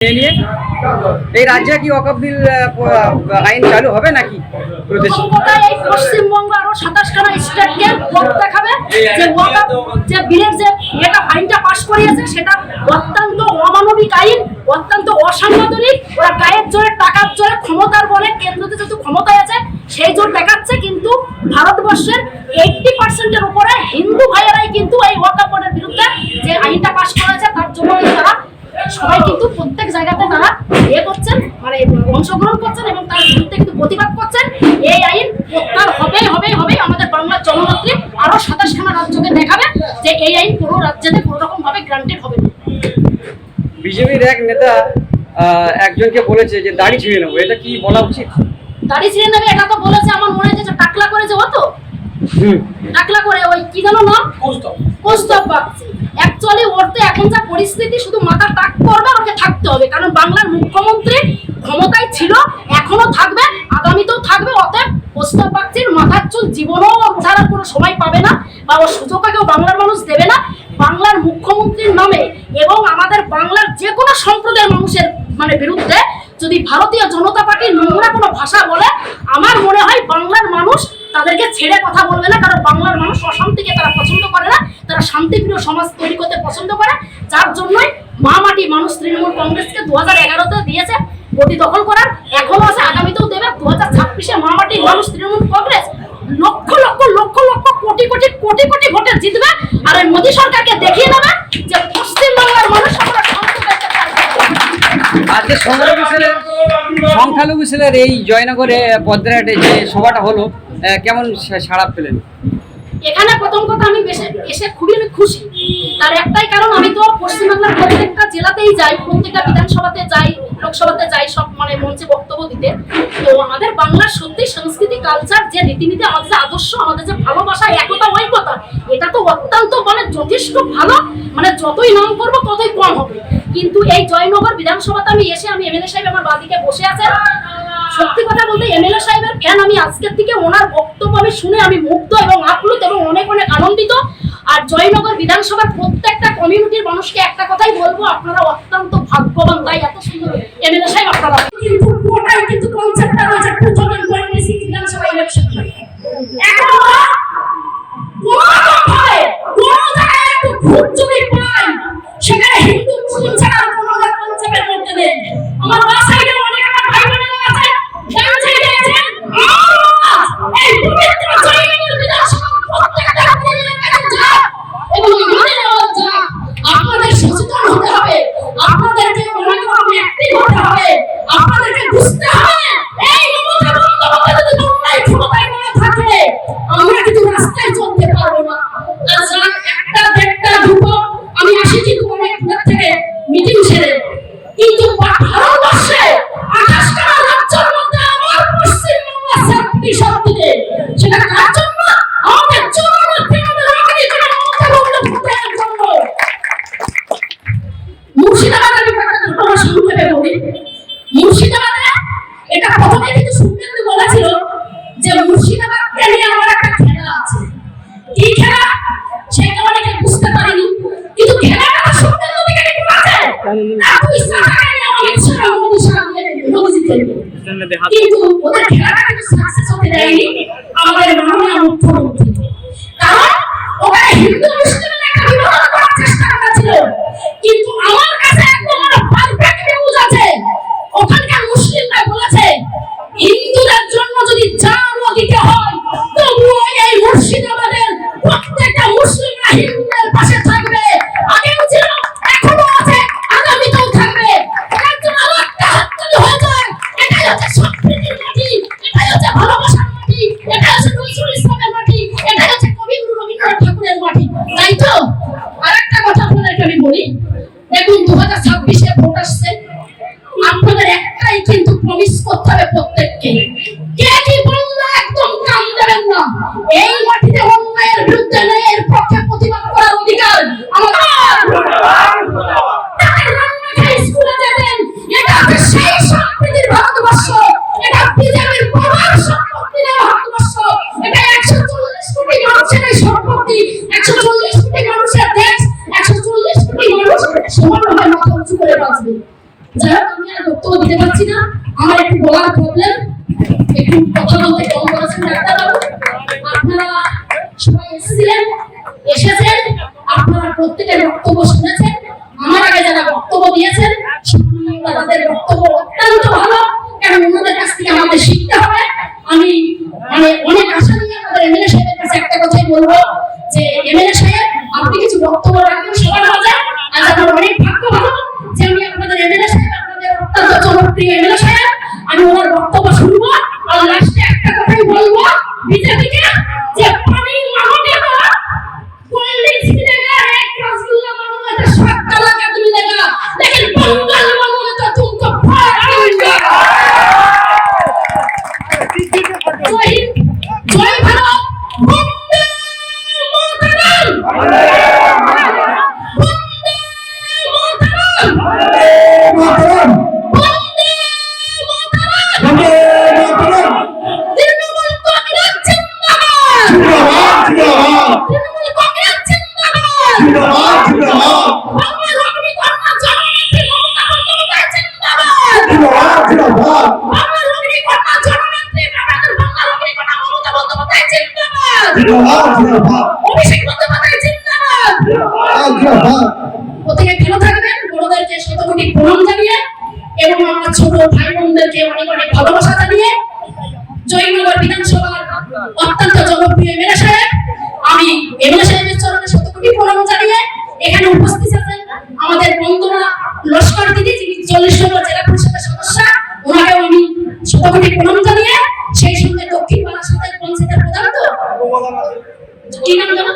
এই রাজ্যে কি ওয়াকফ বিল আইন চালু হবে নাকি? এই পশ্চিমবঙ্গ আরো 27খানা স্টেটকে লোক দেখাবে যে ওয়াকফ যে বিলের যে এটা আইনটা পাস করিয়েছে সেটা অত্যন্ত অমানবিক আইন, অত্যন্ত অসাংবিধানিক। ওরা গায়ের জোরে টাকার জোরে ক্ষমতার বলে কেন্দ্রতে যেহেতু ক্ষমতায় আছে সেই জোর দেখাচ্ছে, কিন্তু ভারতবর্ষের 80% উপরে হিন্দু ভাইয়েরাই কিন্তু এই ওয়াকফ বোর্ডের বিরুদ্ধে যে আইনটা পাস করা হয়েছে তার জন্য তারা সবাই কিন্তু প্রত্যেক জায়গাতে তারা করছেন, মানে অংশগ্রহণ করছেন এবং তার বিরুদ্ধে কিন্তু প্রতিবাদ করছেন। এই আইন প্রত্যাহার হবে। আমাদের বাংলার জননেত্রী আরো 27খানা রাজ্যকে দেখাবে যে এই আইন কোনো রাজ্যে কোনো রকম ভাবে গ্রান্টেড হবে না। বিজেপির এক নেতা একজনকে বলেছে যে দাড়ি ছিঁড়ে নেবো, এটা কি বলা উচিত? দাড়ি ছিঁড়ে নেবে এটা তো বলেছে, আমার মনে হচ্ছে টাকলা করেছে ও তো টাকলা করে ওই কি জানো না কৌস্তব বাগচি। অ্যাকচুয়ালি ওর তো এখন যা পরিস্থিতি শুধু মাথা টাক করবে, ওকে থাকতে হবে, কারণ বাংলার মুখ্যমন্ত্রী ক্ষমতায় ছিল, এখনো থাকবে, আগামীতেও থাকবে। অতএব কৌস্তব বাগচির মাথার চুল জীবনেও ছাড়ার কোনো সময় পাবে না বা ওর সুযোগটা কেউ বাংলার মানুষ দেবে না। বাংলার মুখ্যমন্ত্রীর নামে এবং আমাদের বাংলার যে কোনো সম্প্রদায়ের মানুষের মানে বিরুদ্ধে যদি ভারতীয় জনতা পার্টির নোংরা কোনো ভাষা বলে, আমার মনে হয় বাংলার মানুষ তাদেরকে ছেড়ে কথা বলবে না, কারণ বাংলার মানুষ অশান্তিকে তারা পছন্দ করে না, তারা শান্তিপ্রিয় সমাজ তৈরি করতে পছন্দ করে। যার জন্যই মাটি মানুষ তৃণমূল কংগ্রেসকে 2011-তে দিয়েছে গতি দখল করার, এখনো আছে, আগামীতেও দেবে। 2026-এ মাটি মানুষ তৃণমূল কংগ্রেস লক্ষ লক্ষ কোটি ভোটে জিতবে, আর ওই মোদী সরকারকে দেখিয়ে দেবে যে পশ্চিমবাংলার মানুষ আমরা আজকে সংখ্যালঘু সেলের এই জয়নগরে পদ্মারহাটে যে সভাটা হলো, কেমন সাড়া পেলেন? এখানে প্রথম কথা আমি এসে খুবই খুশি। তার একটাই কারণ, আমি তো পশ্চিমবাংলার প্রত্যেকটা জেলাতেই যাই, প্রত্যেকটা বিধানসভাতে যাই, লোকসভাতে যাই, সব মানে মঞ্চে বক্তব্য দিতে। তো আমাদের বাংলার সত্যি সংস্কৃতি, কালচার, যে রীতিনীতি, আমাদের যে আদর্শ, আমাদের যে ভালোবাসা, একতা, ঐক্যতা, এটা তো অত্যন্ত মানে যথেষ্ট ভালো। মানে যতই নাম করবো ততই কম হবে। কিন্তু এই জয়নগর বিধানসভাতে আমি এসে, আমি এমএলএ সাহেব আমার বাদিকে বসে আছে, সত্যি কথা বলতে এমএলএ সাহেবের ফ্যান আমি। আজকের থেকে ওনার বক্তব্য আমি শুনে আমি মুগ্ধ এবং আপ্লুত এবং অনেক আনন্দিত। আর জয়নগর বিধানসভার প্রত্যেকটা কমিউনিটির মানুষকে একটা কথাই বলবো, আপনারা অত্যন্ত ভাগ্যবান, তাই এত সুন্দর এমএলএ সাহেব আপনারা। কিন্তু পুরোটাই কিন্তু কনসেপ্টটা রয়েছে 2026 বিধানসভা ইলেকশন। এখন কোন জায়গায় একটু ভোট যদি পাই, সেখানে হিন্দু মুসলিম ছাড়া কোনো কনসেপ্টের মধ্যে নেই। আমার বাসায় অনেক আমার ভাই বোনেরা আছে, ডান সাইডে আছে, এই পবিত্র জয়নগর বিধানসভা প্রত্যেকটা পরিবারের কাছে যায় এবং আমাদের আওয়াজ যায়। আপনাদের সচেতন হতে হবে, আপনাদেরকে মনে করতে অ্যাক্টিভ হতে হবে, আপনাদেরকে বুঝতে হবে এই মমতা বন্দ্যোপাধ্যায় যদি তোমরাই ক্ষমতায় না থাকে আমরা কিন্তু রাস্তায় চলতে পারবো না। আচ্ছা, একটা দেড়টা দুটো আমি আসি কিন্তু অনেক দূর থেকে মিটিং সেরে, কিন্তু ভারতবর্ষে 28টা রাজ্যের মধ্যে আমার পশ্চিমবঙ্গ সেফটি সবদিকে, সেটা কার জন্য? আমাদের জননেত্রী মমতা বন্দ্যোপাধ্যায়ের জন্য। মুর্শিদাবাদের একটা ঘটনা সংক্ষেপে বলি। মুর্শিদাবাদে এটা প্রথমে কিন্তু সুপ্রিমকোর্ট বলেছিল যে মুর্শিদাবাদকে নিয়ে আমার একটা খেলা আছে। কি খেলা সেটা অনেকে বুঝতে পারেনি, কিন্তু খেলাটা সুপ্রিমকোর্ট থেকে কি আছে? এত ইচ্ছাটাকে নিয়ে অনেক সময় মোদী জিতে, কিন্তু ওদের খেলাটা কিন্তু সাকসেস হতে দেয়নি আমাদের মাননীয় মুখ্যমন্ত্রী। কারণ ওখানে হিন্দু মুসলিমের একটা বিভাজন করার চেষ্টা করেছিল, কিন্তু আমার কাছে একদম পারফেক্ট নিউজ আছে। ওখানকার মুসলিমরা বলেছে হিন্দুদের জন্য যদি জানও দিতে হয় তবুও এই মুর্শিদাবাদের প্রত্যেকটা মুসলিমরা হিন্দুদের পাশে থাকবে। আগেও ছিল, এখনো আছে, আগামীতেও থাকবে। এর জন্য আলাদা হাততালি হয়ে যায়। এটাই হচ্ছে সম্প্রীতির মাটি, এটাই হচ্ছে ভালোবাসার মাটি, এটাই হচ্ছে নজরুল ইসলামের মাটি, এটাই হচ্ছে কবি রবীন্দ্রনাথ ঠাকুরের মাটি, তাই তো? আরেকটা কথা আপনাদেরকে আমি বলি, দেখুন 2026-এ ভোট আসছে, আপনাদের একটাই কিন্তু প্রমিস করতে হবে প্রত্যেককে, কে কি বললে একদম কান দেবেন না। এই মাটিতে অন্যায়ের বিরুদ্ধে ন্যায়ের পক্ষে প্রতিবাদ করার অধিকার আমাদের। স্কুলে যেতেন, এটা হচ্ছে সেই সম্প্রীতির ভারতবর্ষ, এটা বিজেপির প্রধান সম্পত্তি নয় ভারতবর্ষ, এটা 140 কোটি মানুষের এই সম্পত্তি, 140 কোটি মানুষের দেশ, 140 কোটি মানুষ সমানভাবে মাথা উঁচু করে বাঁচবে। যারা হয়তো আমি আর বক্তব্য দিতে পারছি না, আমার একটু বলার প্রবলেম, একটু কথা বলতে কম করেছেন ডাক্তারবাবু। আপনারা সবাই এসেছেন, আপনারা প্রত্যেকের বক্তব্য শুনেছেন। আমার আগে যারা বক্তব্য দিয়েছেন তাদের বক্তব্য অত্যন্ত ভালো, কারণ ওনাদের কাছ থেকে আমাদের শিখতে হবে। আমি অনেক আশা নিয়ে আমাদের এমএলএ সাহেবের কাছে একটা কথাই বলবো যে এমএলএ সাহেব আপনি কিছু বক্তব্য রাখবেন সবার মাঝে। আজ আমার অনেক ভাগ্য ভালো যে আমি আপনাদের এমএলএ সাহেব, আপনাদের অত্যন্ত জনপ্রিয় এমএলএ সাহেব, আমি ওনার বক্তব্য শুনবো। আর লাস্টে একটা কথাই বলবো বিজেপিকে যে পানি মাঙ্গেগা, कोल्ड ड्रिंक्स मिलेगा, एक रसगुल्ला मांगूंगा तो 7 कला का मिलेगा, लेकिन बंगाल मांगूंगा तो तुमको फाड़ूंगा। जय भारत, वंदे मातरम, वंदे मातरम, वंदे मातरम। तृणमूल कांग्रेस जिंदाबाद, तृणमूल कांग्रेस जिंदाबाद, बांग्ला রোগী কন্যা জননেত্রী মমতা বন্দ্যোপাধ্যায় জিন্দাবাদ, বাংলা রোগী কন্যা জননেত্রী আমাদের বাংলা রোগী কন্যা মমতা বন্দ্যোপাধ্যায় জিন্দাবাদ, অভিষেক বন্দ্যোপাধ্যায় জিন্দাবাদ। প্রত্যেকে ভালো থাকবেন, বড়দেরকে শতকোটি প্রণাম জানিয়ে এবং আমার ছোট ভাই বোনদেরকে অনেক অনেক ভালোবাসা জানিয়ে জয়নগর বিধানসভার অত্যন্ত জনপ্রিয় এমএলএ সাহেব, আমি এমএলএ সাহেবের চরণে শতকোটি প্রণাম জানিয়ে এখানে উপস্থিত আছেন আমাদের বন্দনা লস্কর দিদি, যিনি 40 নম্বর জেলা পরিষদের সদস্য, ওনাকেও আমি শতকোটি প্রণাম জানিয়ে সেই সঙ্গে দক্ষিণ বারাসাতের পঞ্চায়েতের প্রধান তো কি নাম জানো?